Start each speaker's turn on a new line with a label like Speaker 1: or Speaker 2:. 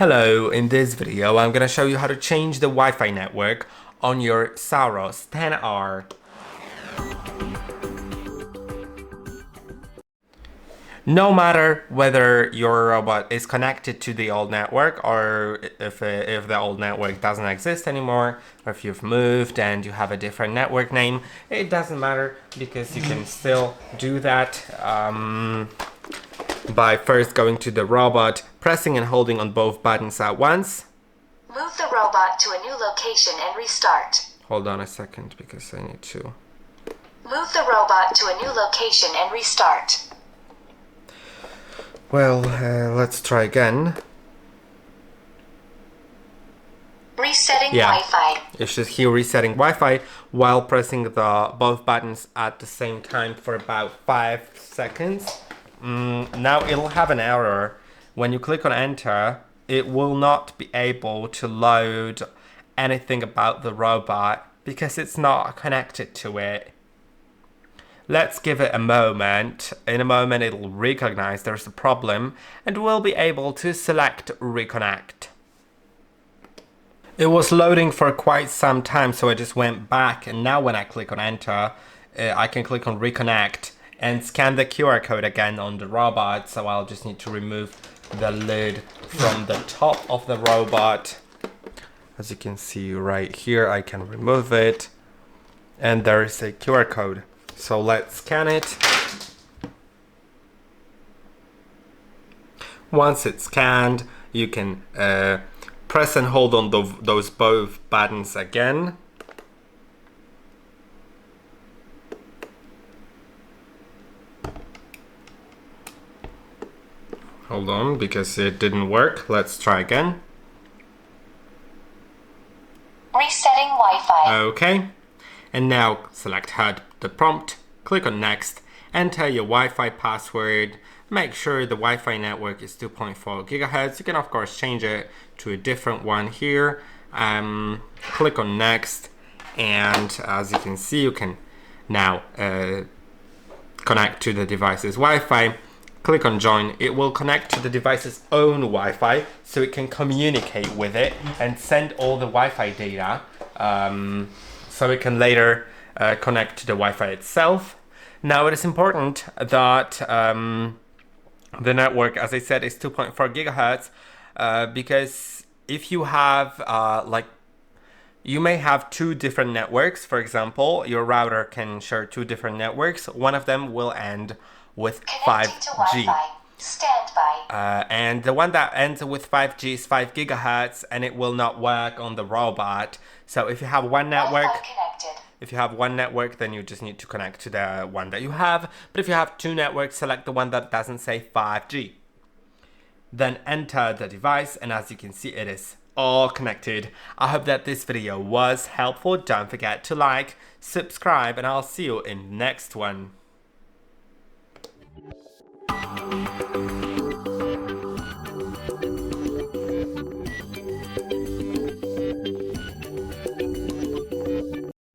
Speaker 1: Hello, in this video I'm gonna show you how to change the Wi-Fi network on your Saros 10R. No matter whether your robot is connected to the old network or if the old network doesn't exist anymore, or if you've moved and you have a different network name, it doesn't matter because you can still do that by first going to the robot, pressing and holding on both buttons at once.
Speaker 2: Move the robot to a new location and restart.
Speaker 1: Hold on a second because I need to.
Speaker 2: Move the robot to a new location and restart.
Speaker 1: Well, let's try again.
Speaker 2: Resetting Wi-Fi.
Speaker 1: It's just here resetting Wi-Fi while pressing the both buttons at the same time for about 5 seconds. Now it'll have an error. When you click on enter, it will not be able to load anything about the robot because it's not connected to it. Let's give it a moment. In a moment it'll recognize there's a problem and we'll be able to select Reconnect. It was loading for quite some time, so I just went back, and now when I click on enter, I can click on Reconnect and scan the QR code again on the robot. So I'll just need to remove the lid from the top of the robot. As you can see right here, I can remove it and there is a QR code. So let's scan it. Once it's scanned, you can press and hold on those both buttons again. Hold on, because it didn't work. Let's try again.
Speaker 2: Resetting Wi-Fi.
Speaker 1: Okay. And now select HUD the prompt, click on next, enter your Wi-Fi password, make sure the Wi-Fi network is 2.4 gigahertz. You can of course change it to a different one here. Click on next, and as you can see, you can now connect to the device's Wi-Fi. Click on join. It will connect to the device's own Wi-Fi so it can communicate with it and send all the Wi-Fi data so it can later connect to the Wi-Fi itself. Now it is important that the network, as I said, is 2.4 gigahertz because if you have you may have two different networks. For example, your router can share two different networks. One of them will end with 5G.
Speaker 2: Standby.
Speaker 1: And the one that ends with 5G is 5 gigahertz and it will not work on the robot. So if you have one network, then you just need to connect to the one that you have. But if you have two networks, select the one that doesn't say 5G. Then enter the device, and as you can see, it is all connected. I hope that this video was helpful. Don't forget to like, subscribe, and I'll see you in the next one.